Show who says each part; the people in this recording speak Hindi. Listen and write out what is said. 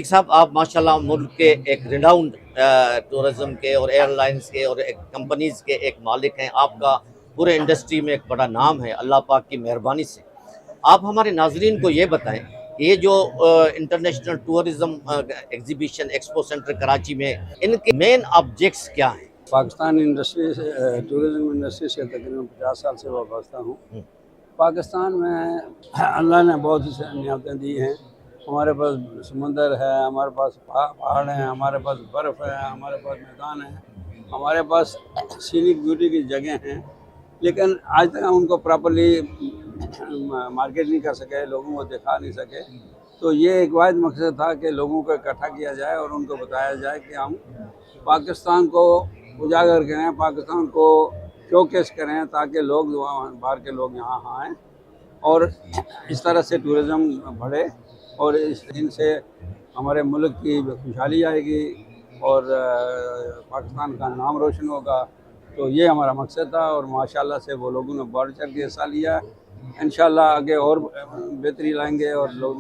Speaker 1: साहब, आप माशाल्लाह मुल्क के एक रिनाउंड टूरिज्म के और एयरलाइंस के और एक कंपनीज के एक मालिक हैं। आपका पूरे इंडस्ट्री में एक बड़ा नाम है अल्लाह पाक की मेहरबानी से। आप हमारे नाजरीन को ये बताएं, ये जो international tourism exhibition expo centre Karachi में, इनके मेन ऑब्जेक्ट्स क्या हैं?
Speaker 2: पाकिस्तान इंडस्ट्री से टूरिज़म इंडस्ट्री से तकरीबन 50 साल से वाबस्ता हूँ। पाकिस्तान में अल्लाह ने बहुत सी नियामतें दी हैं। हमारे पास समंदर है, हमारे पास पहाड़ हैं, हमारे पास बर्फ़ है, हमारे पास मैदान है, हमारे पास सीनिक ब्यूटी की जगह हैं, लेकिन आज तक हम उनको प्रॉपर्ली मार्केट नहीं कर सके, लोगों को दिखा नहीं सके। तो ये एक वाहिद मकसद था कि लोगों को इकट्ठा किया जाए और उनको बताया जाए कि हम पाकिस्तान को उजागर करें, पाकिस्तान को शोकेस करें, ताकि लोग वहाँ बाहर के लोग यहाँ आएँ और इस तरह से टूरिज़म बढ़े और इनसे हमारे मुल्क की खुशहाली आएगी और पाकिस्तान का नाम रोशन होगा। तो ये हमारा मकसद था और माशाल्लाह से वो लोगों ने बढ़ चढ़ के हिस्सा लिया। इंशाल्लाह आगे और बेहतरी लाएंगे और लोग